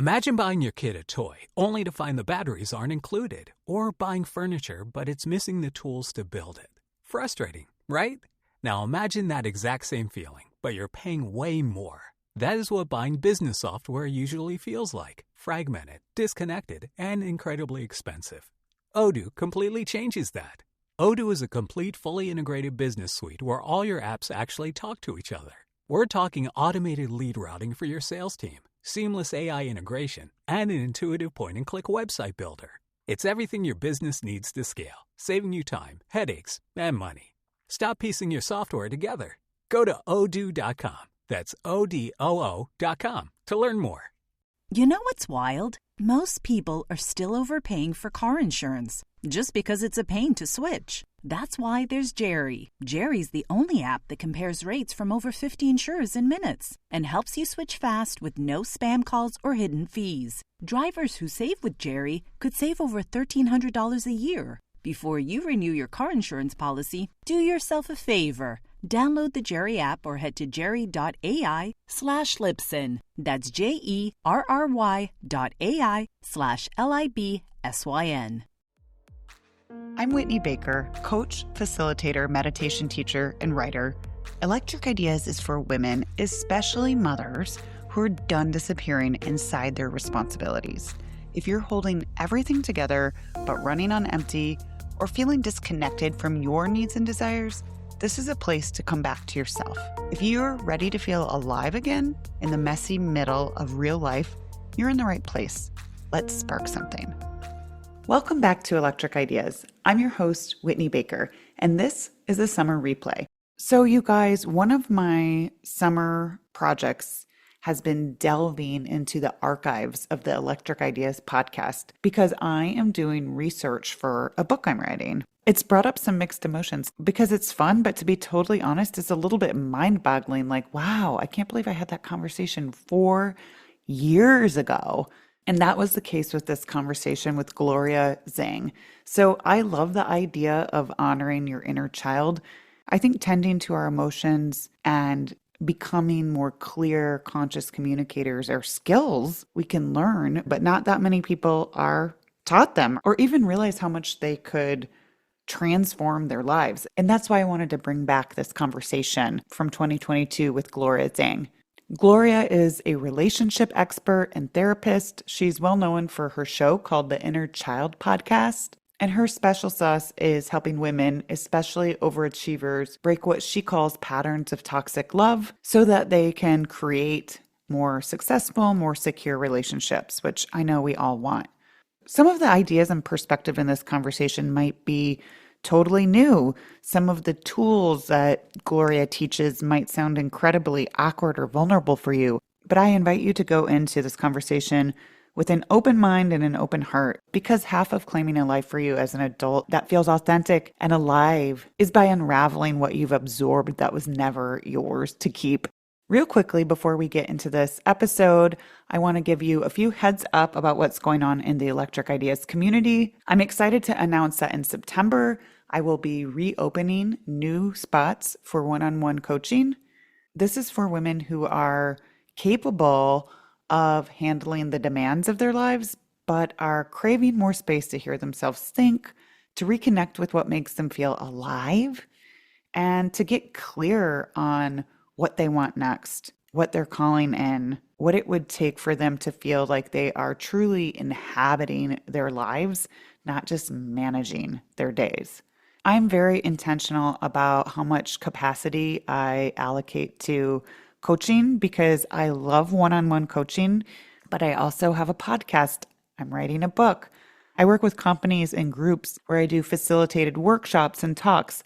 Imagine buying your kid a toy only to find the batteries aren't included, or buying furniture but it's missing the tools to build it. Frustrating, right? Now imagine that exact same feeling, but you're paying way more. That is what buying business software usually feels like: fragmented, disconnected, and incredibly expensive. Odoo completely changes that. Odoo is a complete, fully integrated business suite where all your apps actually talk to each other. We're talking automated lead routing for your sales team, seamless AI integration, and an intuitive point-and-click website builder. It's everything your business needs to scale, saving you time, headaches, and money. Stop piecing your software together. Go to odoo.com. That's ODOO.com to learn more. You know what's wild? Most people are still overpaying for car insurance just because it's a pain to switch. That's why there's Jerry. Jerry's the only app that compares rates from over 50 insurers in minutes and helps you switch fast with no spam calls or hidden fees. Drivers who save with Jerry could save over $1,300 a year. Before you renew your car insurance policy, do yourself a favor. Download the Jerry app or head to jerry.ai/Libsyn. That's JERRY.ai/LIBSYN. I'm Whitney Baker, coach, facilitator, meditation teacher, and writer. Electric Ideas is for women, especially mothers, who are done disappearing inside their responsibilities. If you're holding everything together but running on empty, or feeling disconnected from your needs and desires, this is a place to come back to yourself. If you're ready to feel alive again in the messy middle of real life, you're in the right place. Let's spark something. Welcome back to Electric Ideas. I'm your host, Whitney Baker, and this is a summer replay. So you guys, one of my summer projects has been delving into the archives of the Electric Ideas podcast because I am doing research for a book I'm writing. It's brought up some mixed emotions because it's fun, but to be totally honest, it's a little bit mind-boggling. Like, wow, I can't believe I had that conversation 4 years ago. And that was the case with this conversation with Gloria Zhang. So I love the idea of honoring your inner child. I think tending to our emotions and becoming more clear, conscious communicators are skills we can learn, but not that many people are taught them or even realize how much they could transform their lives. And that's why I wanted to bring back this conversation from 2022 with Gloria Zhang. Gloria is a relationship expert and therapist. She's well known for her show called the Inner Child Podcast. And her special sauce is helping women, especially overachievers, break what she calls patterns of toxic love so that they can create more successful, more secure relationships, which I know we all want. Some of the ideas and perspective in this conversation might be totally new. Some of the tools that Gloria teaches might sound incredibly awkward or vulnerable for you, but I invite you to go into this conversation with an open mind and an open heart, because half of claiming a life for you as an adult that feels authentic and alive is by unraveling what you've absorbed that was never yours to keep. Real quickly, before we get into this episode, I want to give you a few heads up about what's going on in the Electric Ideas community. I'm excited to announce that in September, I will be reopening new spots for one-on-one coaching. This is for women who are capable of handling the demands of their lives, but are craving more space to hear themselves think, to reconnect with what makes them feel alive, and to get clear on what they want next, what they're calling in, what it would take for them to feel like they are truly inhabiting their lives, not just managing their days. I'm very intentional about how much capacity I allocate to coaching because I love one-on-one coaching, but I also have a podcast. I'm writing a book. I work with companies and groups where I do facilitated workshops and talks.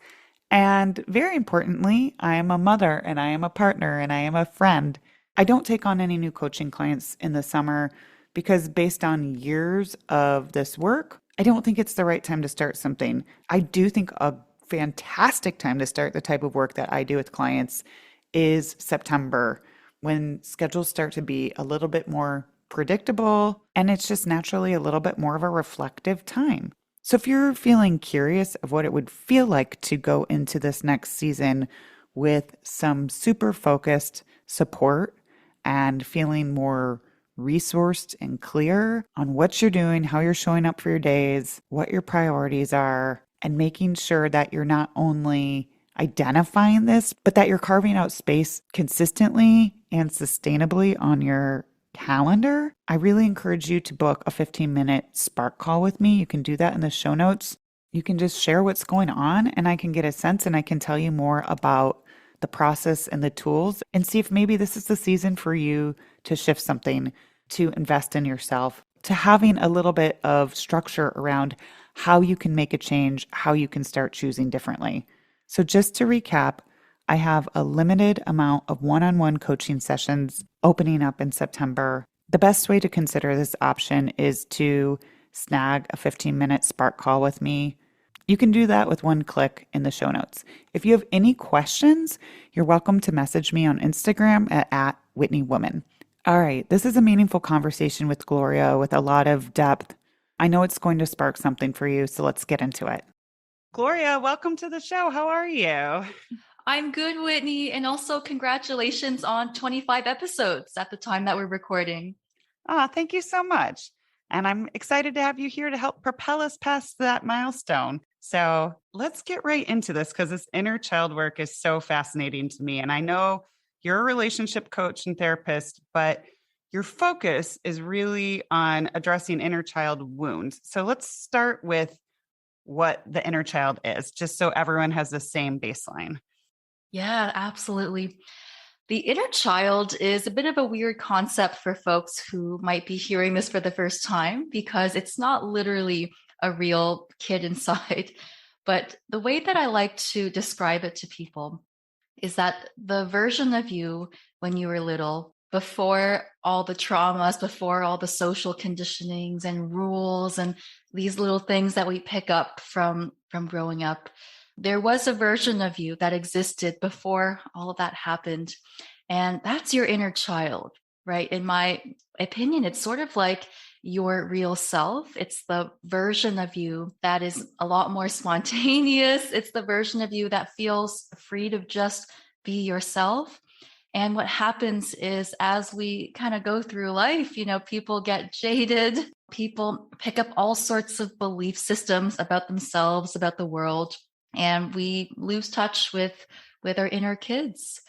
And very importantly, I am a mother and I am a partner and I am a friend. I don't take on any new coaching clients in the summer because based on years of this work, I don't think it's the right time to start something. I do think a fantastic time to start the type of work that I do with clients is September, when schedules start to be a little bit more predictable and it's just naturally a little bit more of a reflective time. So if you're feeling curious of what it would feel like to go into this next season with some super focused support and feeling more resourced and clear on what you're doing, how you're showing up for your days, what your priorities are, and making sure that you're not only identifying this, but that you're carving out space consistently and sustainably on your calendar. I really encourage you to book a 15-minute spark call with me. You can do that in the show notes. You can just share what's going on and I can get a sense and I can tell you more about the process and the tools and see if maybe this is the season for you to shift something, to invest in yourself, to having a little bit of structure around how you can make a change, how you can start choosing differently. So just to recap, I have a limited amount of one-on-one coaching sessions opening up in September. The best way to consider this option is to snag a 15-minute spark call with me. You can do that with one click in the show notes. If you have any questions, you're welcome to message me on Instagram at @WhitneyWoman. All right, this is a meaningful conversation with Gloria with a lot of depth. I know it's going to spark something for you, so let's get into it. Gloria, welcome to the show. How are you? I'm good, Whitney, and also congratulations on 25 episodes at the time that we're recording. Oh, thank you so much. And I'm excited to have you here to help propel us past that milestone. So let's get right into this because this inner child work is so fascinating to me. And I know you're a relationship coach and therapist, but your focus is really on addressing inner child wounds. So let's start with what the inner child is, just so everyone has the same baseline. Yeah, absolutely. The inner child is a bit of a weird concept for folks who might be hearing this for the first time because it's not literally a real kid inside. But the way that I like to describe it to people is that the version of you when you were little, before all the traumas, before all the social conditionings and rules and these little things that we pick up from growing up, there was a version of you that existed before all of that happened. And that's your inner child, right? In my opinion, it's sort of like your real self. It's the version of you that is a lot more spontaneous. It's the version of you that feels free to just be yourself. And what happens is as we kind of go through life, people get jaded. People pick up all sorts of belief systems about themselves, about the world. And we lose touch with our inner kids.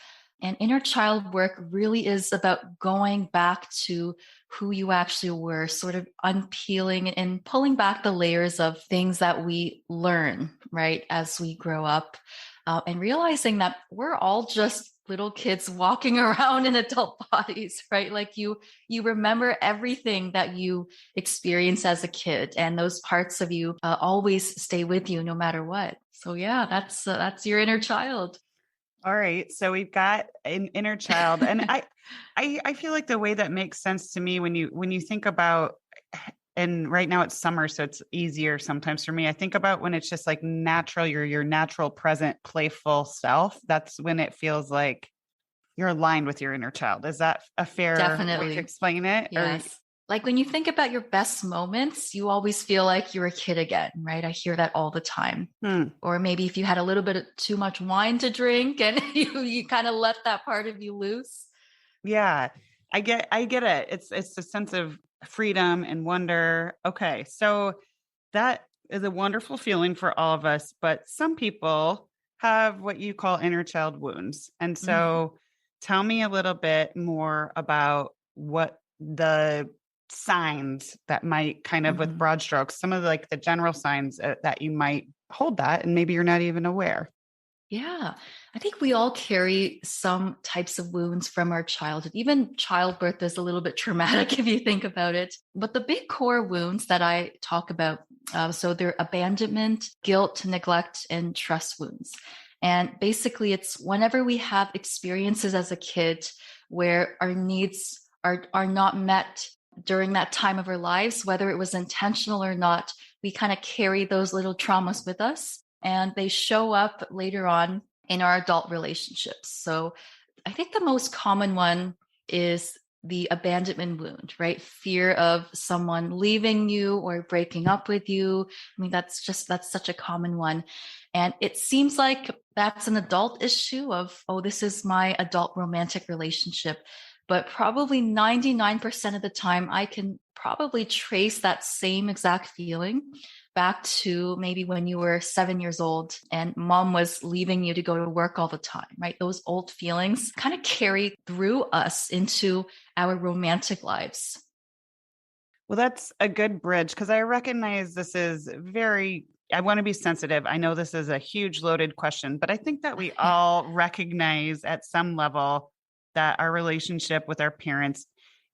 And inner child work really is about going back to who you actually were, sort of unpeeling and pulling back the layers of things that we learn, right, as we grow up, and realizing that we're all just little kids walking around in adult bodies, right? Like you remember everything that you experienced as a kid, and those parts of you always stay with you no matter what. So yeah, that's your inner child. All right. So we've got an inner child. And I feel like the way that makes sense to me when you think about, and right now it's summer, so it's easier sometimes for me. I think about when it's just like natural, your natural, present, playful self. That's when it feels like you're aligned with your inner child. Is that a fair Definitely way to explain it? Yes. Like when you think about your best moments, you always feel like you're a kid again, right? I hear that all the time. Or maybe if you had a little bit of too much wine to drink and you kind of let that part of you loose. Yeah, I get it. It's a sense of freedom and wonder. Okay, so that is a wonderful feeling for all of us, but some people have what you call inner child wounds. And so tell me a little bit more about what the signs that might kind of with broad strokes, some of like the general signs that you might hold that, and maybe you're not even aware. Yeah, I think we all carry some types of wounds from our childhood. Even childbirth is a little bit traumatic if you think about it. But the big core wounds that I talk about, so they're abandonment, guilt, neglect, and trust wounds. And basically, it's whenever we have experiences as a kid where our needs are not met during that time of our lives, whether it was intentional or not, we kind of carry those little traumas with us. And they show up later on in our adult relationships. So I think the most common one is the abandonment wound, right? Fear of someone leaving you or breaking up with you. I mean, that's such a common one. And it seems like that's an adult issue of, oh, this is my adult romantic relationship. but probably 99% of the time, I can probably trace that same exact feeling back to maybe when you were 7 years old and mom was leaving you to go to work all the time, right? Those old feelings kind of carry through us into our romantic lives. Well, that's a good bridge because I recognize this is I want to be sensitive. I know this is a huge loaded question, but I think that we Yeah. all recognize at some level that our relationship with our parents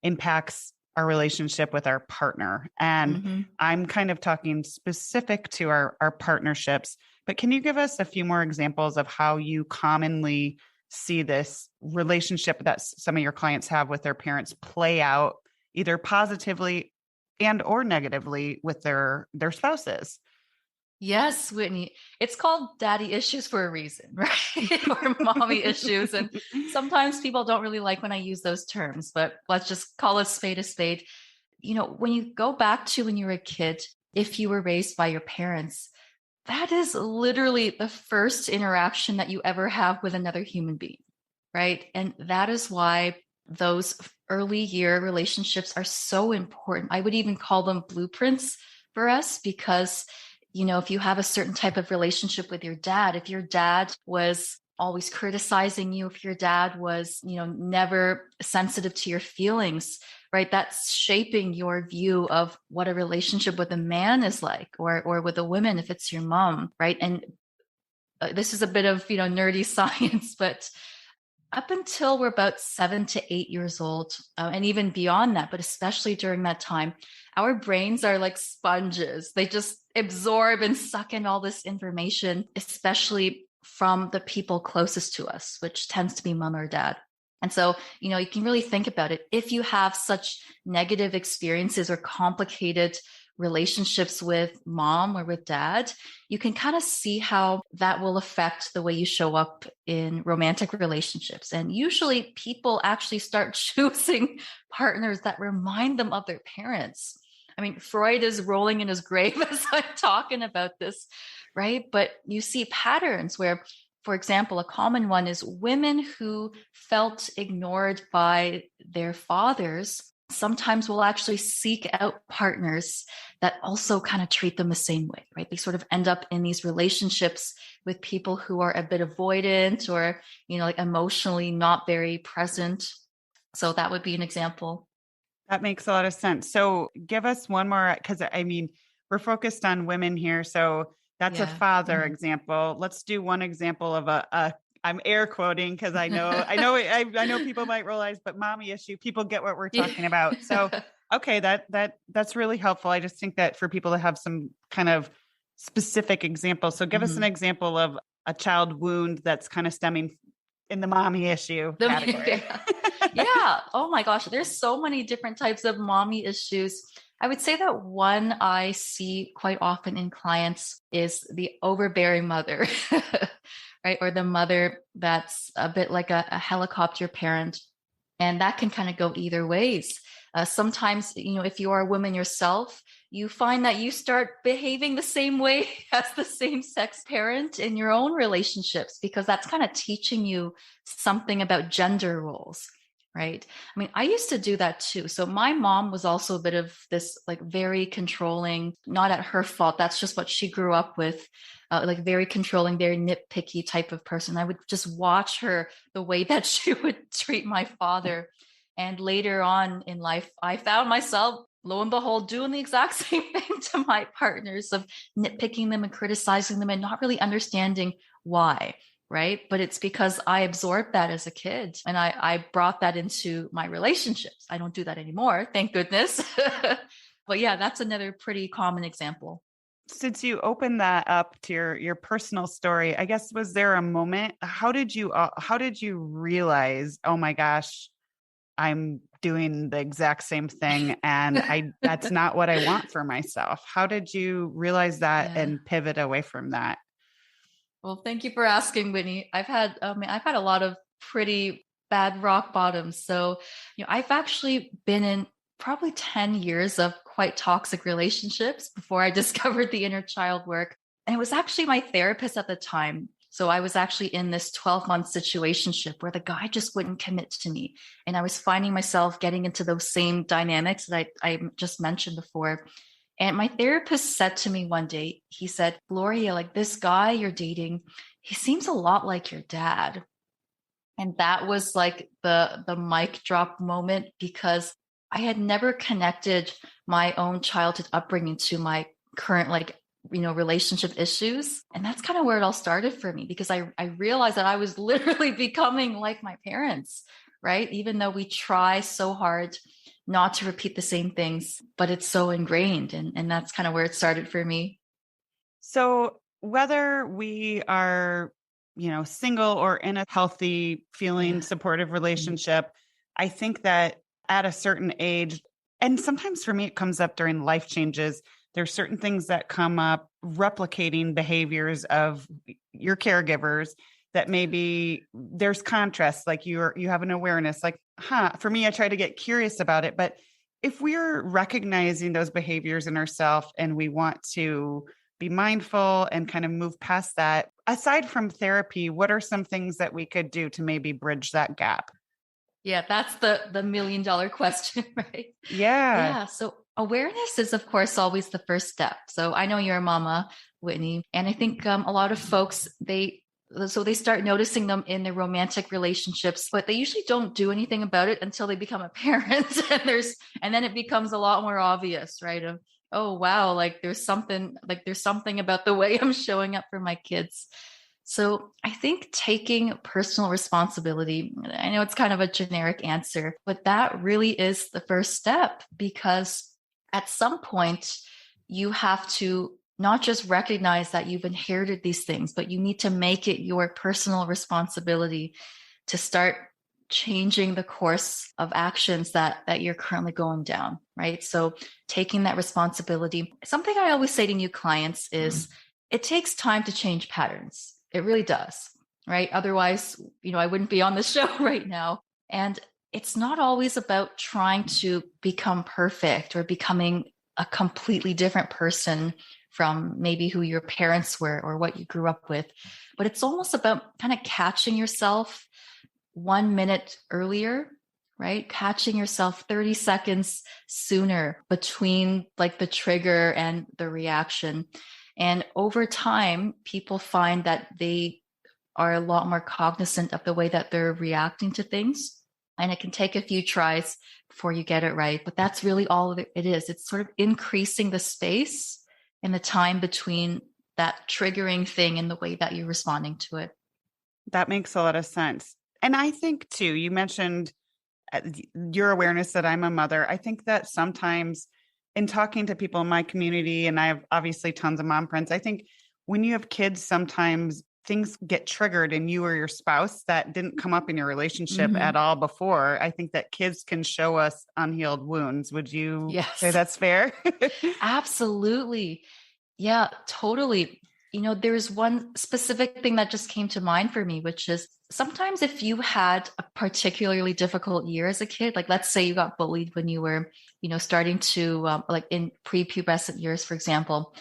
impacts our relationship with our partner. And hmm I'm kind of talking specific to our partnerships, but can you give us a few more examples of how you commonly see this relationship that some of your clients have with their parents play out either positively and or negatively with their spouses? Yes, Whitney. It's called daddy issues for a reason, right? Or mommy issues. And sometimes people don't really like when I use those terms, but let's just call a spade a spade. When you go back to when you were a kid, if you were raised by your parents, that is literally the first interaction that you ever have with another human being, right? And that is why those early year relationships are so important. I would even call them blueprints for us because, if you have a certain type of relationship with your dad, if your dad was always criticizing you, if your dad was, never sensitive to your feelings, right? That's shaping your view of what a relationship with a man is like, or with a woman, if it's your mom, right? And this is a bit of, nerdy science, but up until we're about 7 to 8 years old, and even beyond that, but especially during that time, our brains are like sponges. They just absorb and suck in all this information, especially from the people closest to us, which tends to be mom or dad. And so, you can really think about it. If you have such negative experiences or complicated relationships with mom or with dad, you can kind of see how that will affect the way you show up in romantic relationships. And usually people actually start choosing partners that remind them of their parents. I mean, Freud is rolling in his grave as I'm talking about this, right? But you see patterns where, for example, a common one is women who felt ignored by their fathers sometimes will actually seek out partners that also kind of treat them the same way, right? They sort of end up in these relationships with people who are a bit avoidant or, like emotionally not very present. So that would be an example. That makes a lot of sense. So give us one more, because I mean, we're focused on women here. So that's a Yeah. father Mhm. example. Let's do one example of I'm air quoting because I know people might realize, but mommy issue, people get what we're talking about. So, Yeah. okay, that's really helpful. I just think that for people to have some kind of specific examples. So give us an Mhm. example of a child wound that's kind of stemming in the mommy issue category. Yeah. Yeah. Oh my gosh. There's so many different types of mommy issues. I would say that one I see quite often in clients is the overbearing mother, right? Or the mother that's a bit like a helicopter parent. And that can kind of go either ways. Sometimes, if you are a woman yourself, you find that you start behaving the same way as the same sex parent in your own relationships, because that's kind of teaching you something about gender roles, right? I mean, I used to do that too. So my mom was also a bit of this like very controlling, not at her fault. That's just what she grew up with, like very controlling, very nitpicky type of person. I would just watch her, the way that she would treat my father. And later on in life, I found myself, lo and behold, doing the exact same thing to my partners, of nitpicking them and criticizing them and not really understanding why. Right. But it's because I absorbed that as a kid and I brought that into my relationships. I don't do that anymore, thank goodness. But yeah, that's another pretty common example. Since you opened that up to your personal story, I guess, was there a moment? How did you realize, oh my gosh, I'm doing the exact same thing and that's not what I want for myself? How did you realize that Yeah. and pivot away from that? Well, thank you for asking, Whitney. I've had a lot of pretty bad rock bottoms. So, I've actually been in probably 10 years of quite toxic relationships before I discovered the inner child work. And it was actually my therapist at the time So I was actually in this 12-month situationship where the guy just wouldn't commit to me. And I was finding myself getting into those same dynamics that I just mentioned before. And my therapist said to me one day, he said, Gloria, like this guy you're dating, he seems a lot like your dad. And that was like the mic drop moment, because I had never connected my own childhood upbringing to my current relationship issues. And that's kind of where it all started for me, because I realized that I was literally becoming like my parents, right? Even though we try so hard not to repeat the same things, but it's so ingrained. And that's kind of where it started for me. So whether we are, single or in a healthy, feeling supportive relationship, I think that at a certain age, and sometimes for me, it comes up during life changes. There's certain things that come up replicating behaviors of your caregivers that maybe there's contrast, like you have an awareness, like, for me, I try to get curious about it. But if we're recognizing those behaviors in ourselves and we want to be mindful and kind of move past that, aside from therapy, what are some things that we could do to maybe bridge that gap? Yeah, that's the million-dollar question, right? Yeah. Yeah. So awareness is, of course, always the first step. So I know you're a mama, Whitney, and I think a lot of folks, they start noticing them in their romantic relationships, but they usually don't do anything about it until they become a parent. And then it becomes a lot more obvious, right? Of, oh, wow, there's something about the way I'm showing up for my kids. So I think taking personal responsibility, I know it's kind of a generic answer, but that really is the first step, because at some point you have to not just recognize that you've inherited these things, but you need to make it your personal responsibility to start changing the course of actions that you're currently going down, right? So taking that responsibility. Something I always say to new clients is it takes time to change patterns. It really does, right? Otherwise, I wouldn't be on the show right now. And it's not always about trying to become perfect or becoming a completely different person from maybe who your parents were or what you grew up with. But it's almost about kind of catching yourself 1 minute earlier, right? Catching yourself 30 seconds sooner between the trigger and the reaction. And over time, people find that they are a lot more cognizant of the way that they're reacting to things. And it can take a few tries before you get it right. But that's really all it is. It's sort of increasing the space and the time between that triggering thing and the way that you're responding to it. That makes a lot of sense. And I think too, you mentioned your awareness that I'm a mother. I think that sometimes in talking to people in my community, and I have obviously tons of mom friends, I think when you have kids, sometimes things get triggered in you or your spouse that didn't come up in your relationship at all before. I think that kids can show us unhealed wounds. Would you say that's fair? Absolutely. Yeah, totally. There's one specific thing that just came to mind for me, which is sometimes if you had a particularly difficult year as a kid, like let's say you got bullied when you were, starting to in prepubescent years, for example.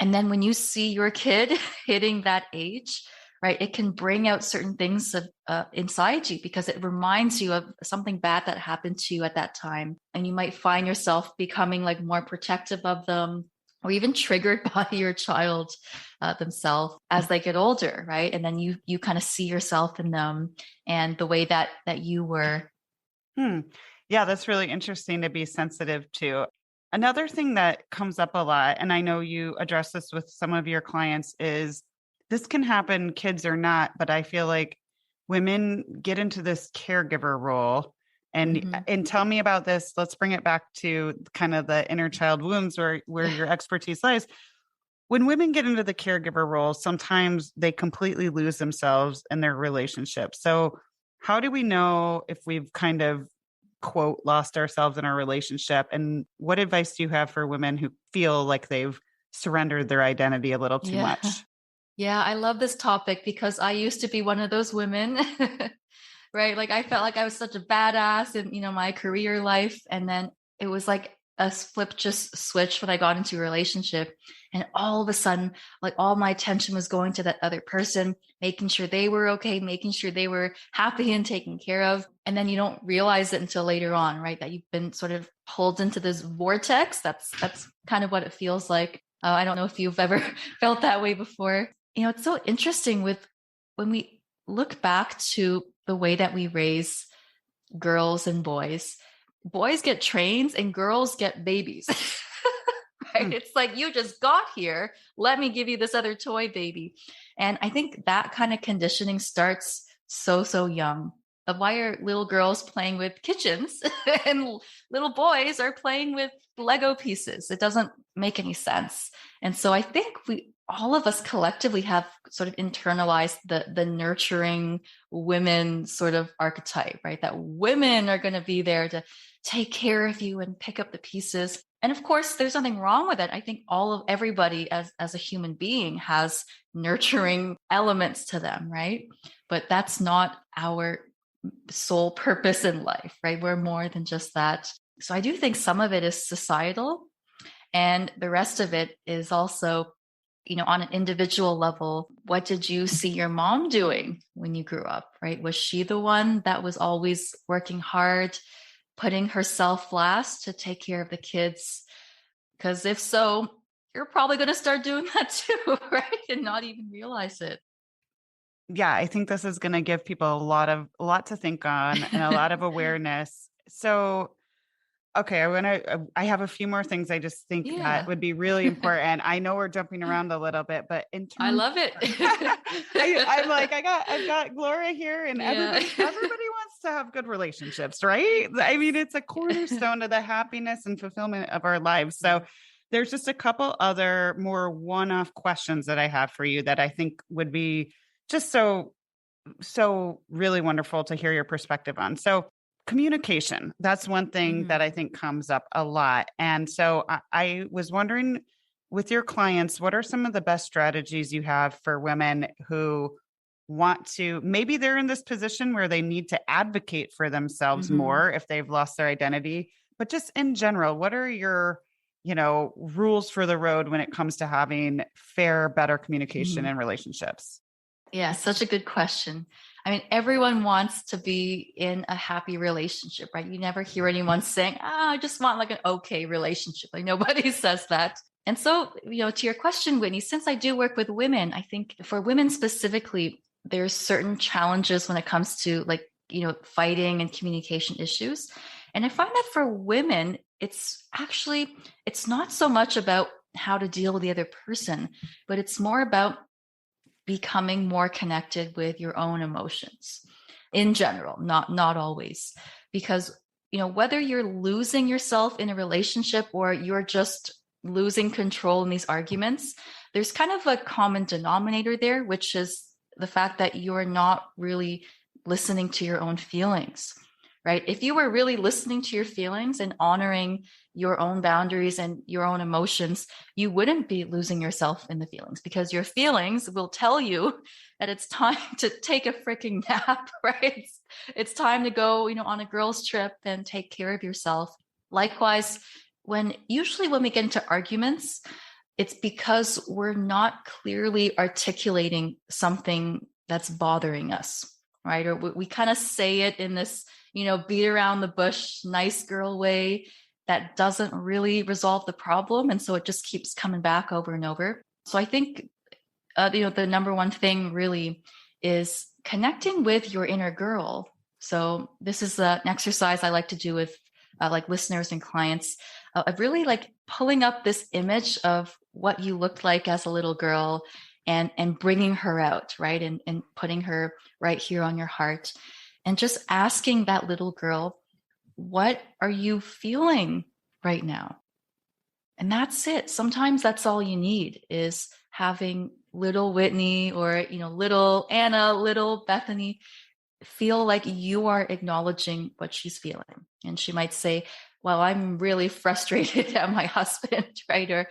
And then when you see your kid hitting that age, right, it can bring out certain things inside you because it reminds you of something bad that happened to you at that time. And you might find yourself becoming more protective of them, or even triggered by your child themselves as they get older, right? And then you kind of see yourself in them and the way that you were. Yeah, that's really interesting to be sensitive to. Another thing that comes up a lot, and I know you address this with some of your clients, is this can happen, kids or not, but I feel like women get into this caregiver role. And tell me about this. Let's bring it back to kind of the inner child wounds where your expertise lies. When women get into the caregiver role, sometimes they completely lose themselves in their relationship. So how do we know if we've kind of, quote, lost ourselves in our relationship? And what advice do you have for women who feel like they've surrendered their identity a little too much? Yeah, I love this topic because I used to be one of those women. Right? I felt like I was such a badass in, my career life. And then it was a flip just switched when I got into a relationship. And all of a sudden, like all my attention was going to that other person, making sure they were okay, making sure they were happy and taken care of. And then you don't realize it until later on, right? That you've been sort of pulled into this vortex. That's kind of what it feels like. I don't know if you've ever felt that way before. It's so interesting when we look back to the way that we raise girls and boys. Boys get trains and girls get babies. Right? It's like, you just got here. Let me give you this other toy baby. And I think that kind of conditioning starts so young. Of why are little girls playing with kitchens and little boys are playing with Lego pieces? It doesn't make any sense. And so I think all of us collectively have sort of internalized the nurturing women sort of archetype, right? That women are going to be there to take care of you and pick up the pieces. And of course, there's nothing wrong with it. I think everybody as a human being has nurturing elements to them, right? But that's not our sole purpose in life, right? We're more than just that. So I do think some of it is societal, and the rest of it is also, on an individual level. What did you see your mom doing when you grew up, right? Was she the one that was always working hard, putting herself last to take care of the kids? Because if so, you're probably going to start doing that too, right? And not even realize it. Yeah, I think this is going to give people a lot to think on and a lot of awareness. So, okay, I have a few more things I just think that would be really important. I know we're jumping around a little bit, but I love it. I'm like, I've got Gloria here, and everybody wants to have good relationships, right? I mean, it's a cornerstone to the happiness and fulfillment of our lives. So there's just a couple other more one-off questions that I have for you that I think would be just so really wonderful to hear your perspective on. So communication, that's one thing that I think comes up a lot. And so I was wondering, with your clients, what are some of the best strategies you have for women who want to, maybe they're in this position where they need to advocate for themselves more if they've lost their identity, but just in general, what are your, rules for the road when it comes to having fair, better communication in relationships? Yeah, such a good question. I mean, everyone wants to be in a happy relationship, right? You never hear anyone saying, I just want like an okay relationship. Like nobody says that. And so, to your question, Whitney, since I do work with women, I think for women specifically, there's certain challenges when it comes to fighting and communication issues. And I find that for women, it's not so much about how to deal with the other person, but it's more about becoming more connected with your own emotions in general, not always. Because, whether you're losing yourself in a relationship or you're just losing control in these arguments, there's kind of a common denominator there, which is the fact that you're not really listening to your own feelings, right? If you were really listening to your feelings and honoring your own boundaries and your own emotions, you wouldn't be losing yourself in the feelings, because your feelings will tell you that it's time to take a freaking nap, right? It's time to go, on a girls' trip and take care of yourself. Likewise, usually when we get into arguments, it's because we're not clearly articulating something that's bothering us, right? Or we kind of say it in this, beat around the bush, nice girl way that doesn't really resolve the problem. And so it just keeps coming back over and over. So I think, the number one thing really is connecting with your inner girl. So this is an exercise I like to do with listeners and clients, of really pulling up this image of what you looked like as a little girl and bringing her out, right? And putting her right here on your heart and just asking that little girl, what are you feeling right now? And that's it. Sometimes that's all you need, is having little Whitney or, little Anna, little Bethany feel like you are acknowledging what she's feeling. And she might say, well, I'm really frustrated at my husband, right? Or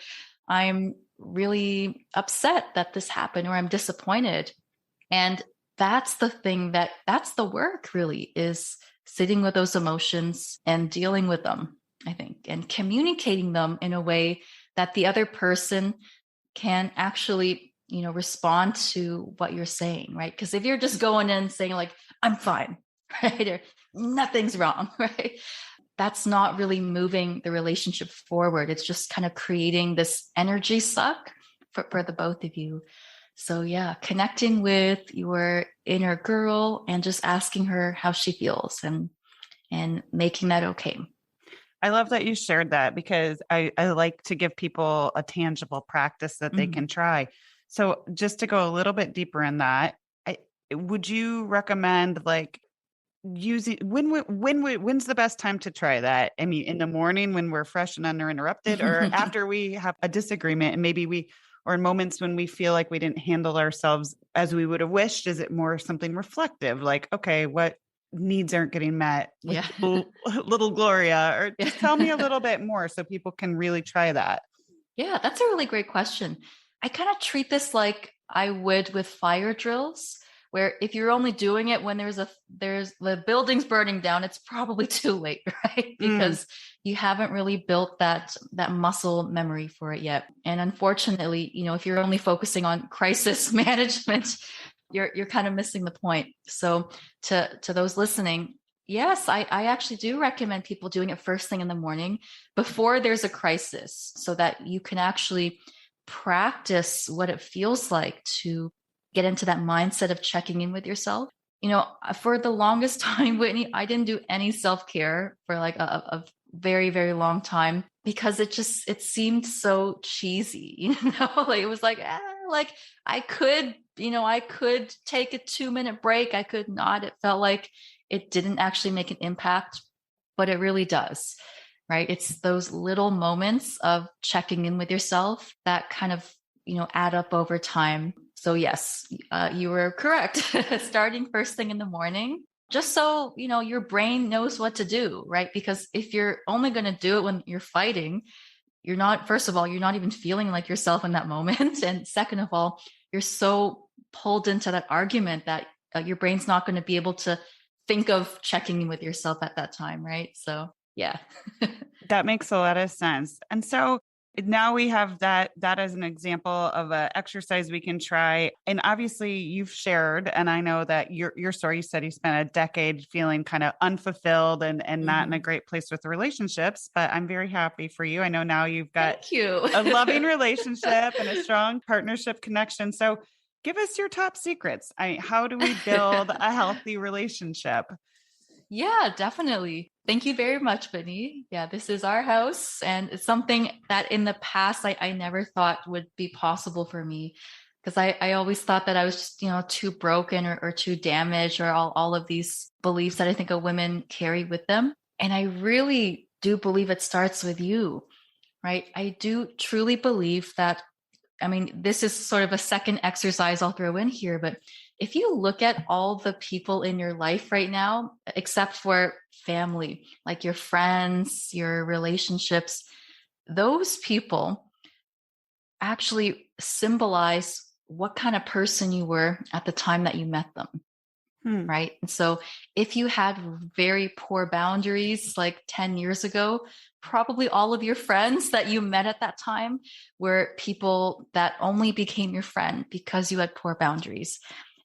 I'm really upset that this happened, or I'm disappointed. And that's the thing that's the work really, is sitting with those emotions and dealing with them. I think, and communicating them in a way that the other person can actually, respond to what you're saying, right? Because if you're just going in saying like, I'm fine, right? Or nothing's wrong, right? That's not really moving the relationship forward. It's just kind of creating this energy suck for the both of you. So yeah, connecting with your inner girl and just asking her how she feels and making that okay. I love that you shared that because I like to give people a tangible practice that they can try. So just to go a little bit deeper in that, would you recommend like using when's the best time to try that? I mean, in the morning when we're fresh and uninterrupted, or after we have a disagreement and maybe or in moments when we feel like we didn't handle ourselves as we would have wished? Is it more something reflective? Like, okay, what needs aren't getting met with little Gloria, or just tell me a little bit more so people can really try that. Yeah, that's a really great question. I kind of treat this like I would with fire drills, where if you're only doing it when there's the building's burning down, it's probably too late, right? Because you haven't really built that muscle memory for it yet. And unfortunately, if you're only focusing on crisis management, you're kind of missing the point. So to those listening, yes, I actually do recommend people doing it first thing in the morning before there's a crisis, so that you can actually practice what it feels like to get into that mindset of checking in with yourself. For the longest time, Whitney, I didn't do any self-care for like a very, very long time because it seemed so cheesy, like it was like, like I could take a 2-minute break. I could not. It felt like it didn't actually make an impact, but it really does, right? It's those little moments of checking in with yourself that kind of, add up over time. So yes, you were correct. Starting first thing in the morning, just so, your brain knows what to do, right? Because if you're only going to do it when you're fighting, first of all, you're not even feeling like yourself in that moment. And second of all, you're so pulled into that argument that your brain's not going to be able to think of checking in with yourself at that time, right? So yeah. That makes a lot of sense. And so now we have that as an example of an exercise we can try. And obviously you've shared, and I know that your story, you said you spent a decade feeling kind of unfulfilled and not in a great place with relationships, but I'm very happy for you. I know now you've got a loving relationship and a strong partnership connection. So give us your top secrets. How do we build a healthy relationship? Yeah, definitely. Thank you very much, Whitney. Yeah, this is our house. And it's something that in the past, I never thought would be possible for me. Because I always thought that I was just, too broken or too damaged, or all of these beliefs that I think a women carry with them. And I really do believe it starts with you, right? I do truly believe that. I mean, this is sort of a second exercise I'll throw in here, but if you look at all the people in your life right now, except for family, like your friends, your relationships, those people actually symbolize what kind of person you were at the time that you met them. Right. And so if you had very poor boundaries like 10 years ago, probably all of your friends that you met at that time were people that only became your friend because you had poor boundaries.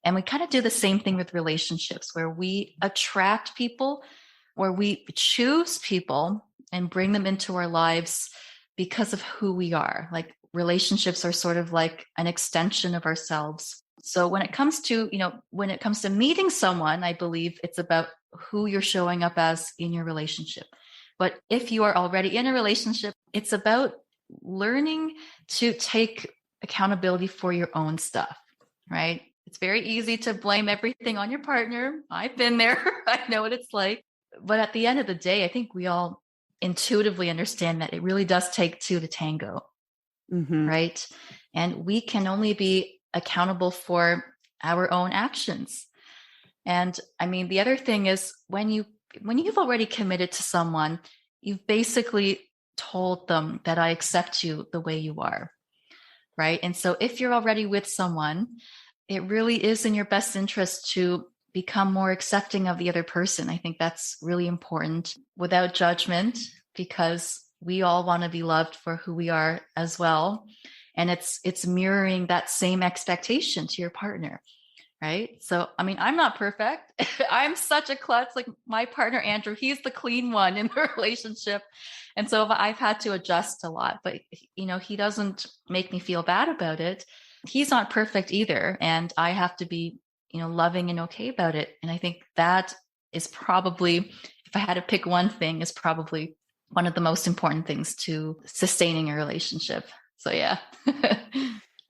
And we kind of do the same thing with relationships, where we attract people, where we choose people and bring them into our lives because of who we are. Like relationships are sort of like an extension of ourselves. So when it comes to, meeting someone, I believe it's about who you're showing up as in your relationship. But if you are already in a relationship, it's about learning to take accountability for your own stuff, right? It's very easy to blame everything on your partner. I've been there. I know what it's like. But at the end of the day, I think we all intuitively understand that it really does take two to tango, right? And we can only be accountable for our own actions. And I mean, the other thing is when you've already committed to someone, you've basically told them that I accept you the way you are, right? And so if you're already with someone, it really is in your best interest to become more accepting of the other person. I think that's really important, without judgment, because we all want to be loved for who we are as well. And it's mirroring that same expectation to your partner. Right. So, I mean, I'm not perfect. I'm such a klutz. Like my partner, Andrew, he's the clean one in the relationship. And so I've had to adjust a lot, but he doesn't make me feel bad about it. He's not perfect either. And I have to be, loving and okay about it. And I think that is probably, if I had to pick one thing, is probably one of the most important things to sustaining a relationship. So, yeah.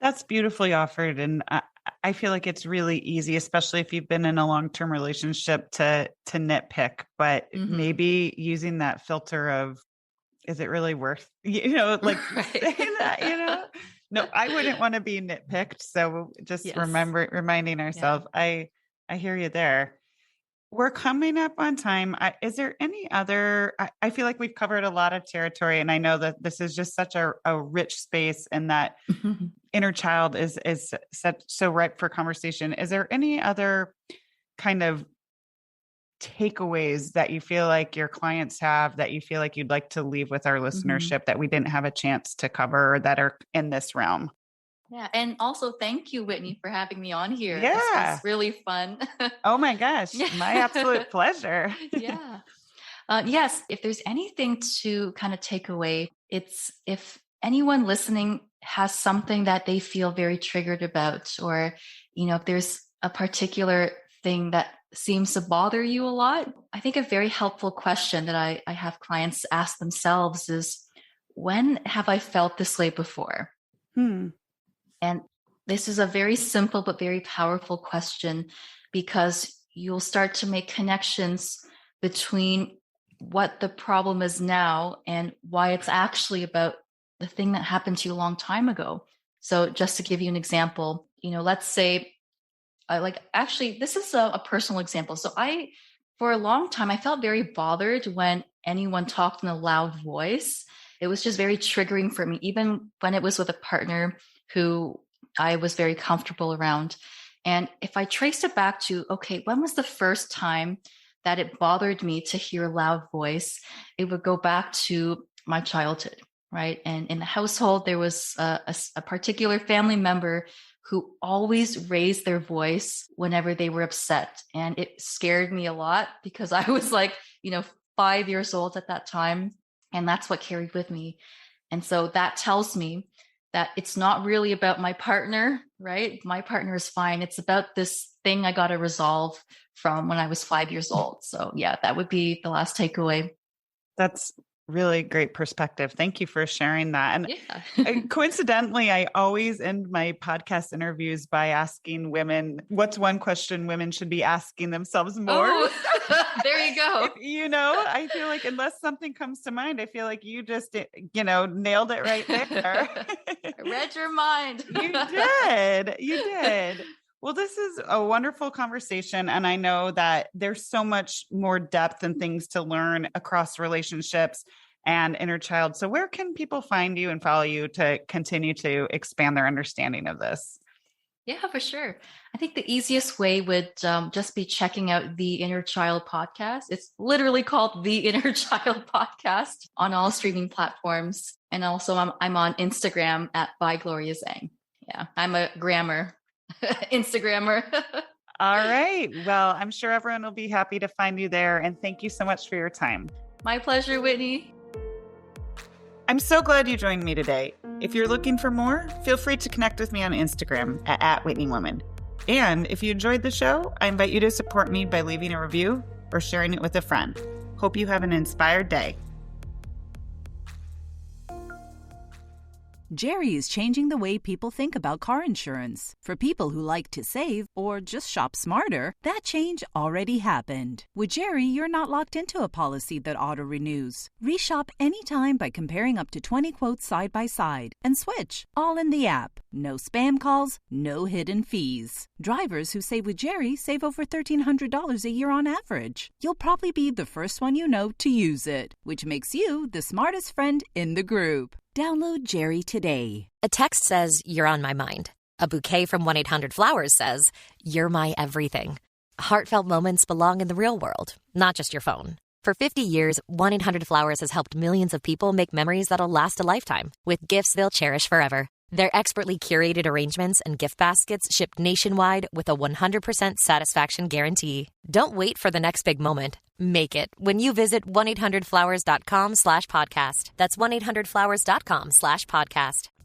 That's beautifully offered. And I feel like it's really easy, especially if you've been in a long-term relationship, to nitpick, but maybe using that filter of, is it really worth, saying that, No, I wouldn't want to be nitpicked. So just reminding ourselves, I hear you there. We're coming up on time. Is there any other, I feel like we've covered a lot of territory, and I know that this is just such a rich space, and that inner child is so ripe for conversation. Is there any other kind of takeaways that you feel like your clients have, that you feel like you'd like to leave with our listenership that we didn't have a chance to cover, that are in this realm? Yeah. And also thank you, Whitney, for having me on here. Yeah. This was really fun. Oh my gosh. My absolute pleasure. Yeah. Yes. If there's anything to kind of take away, it's if anyone listening has something that they feel very triggered about, or, if there's a particular thing that seems to bother you a lot, I think a very helpful question that I have clients ask themselves is, when have I felt this way before? And this is a very simple but very powerful question, because you'll start to make connections between what the problem is now and why it's actually about the thing that happened to you a long time ago. So just to give you an example, let's say, this is a personal example. So for a long time, I felt very bothered when anyone talked in a loud voice. It was just very triggering for me, even when it was with a partner who I was very comfortable around. And if I traced it back to, okay, when was the first time that it bothered me to hear a loud voice? It would go back to my childhood, right? And in the household, there was a particular family member who always raised their voice whenever they were upset. And it scared me a lot, because I was 5 years old at that time. And that's what carried with me. And so that tells me that it's not really about my partner, right? My partner is fine. It's about this thing I got to resolve from when I was 5 years old. So yeah, that would be the last takeaway. That's really great perspective. Thank you for sharing that. And coincidentally, I always end my podcast interviews by asking women, what's one question women should be asking themselves more? Oh, there you go. I feel like unless something comes to mind, I feel like you just, nailed it right there. I read your mind. You did. Well, this is a wonderful conversation. And I know that there's so much more depth and things to learn across relationships and inner child. So where can people find you and follow you to continue to expand their understanding of this? Yeah, for sure. I think the easiest way would just be checking out the Inner Child podcast. It's literally called the Inner Child podcast on all streaming platforms. And also I'm on Instagram at by Gloria Zhang. Yeah, I'm a grammar Instagrammer. All right. Well, I'm sure everyone will be happy to find you there. And thank you so much for your time. My pleasure, Whitney. I'm so glad you joined me today. If you're looking for more, feel free to connect with me on Instagram at @WhitneyWoman. And if you enjoyed the show, I invite you to support me by leaving a review or sharing it with a friend. Hope you have an inspired day. Jerry is changing the way people think about car insurance. For people who like to save or just shop smarter, that change already happened. With Jerry, you're not locked into a policy that auto-renews. Reshop anytime by comparing up to 20 quotes side by side and switch, all in the app. No spam calls, no hidden fees. Drivers who save with Jerry save over $1,300 a year on average. You'll probably be the first one you know to use it, which makes you the smartest friend in the group. Download Jerry today. A text says, "You're on my mind." A bouquet from 1-800-Flowers says, "You're my everything." Heartfelt moments belong in the real world, not just your phone. For 50 years, 1-800-Flowers has helped millions of people make memories that'll last a lifetime with gifts they'll cherish forever. Their expertly curated arrangements and gift baskets ship nationwide with a 100% satisfaction guarantee. Don't wait for the next big moment. Make it when you visit 1-800-Flowers.com/podcast. That's 1-800-Flowers.com/podcast.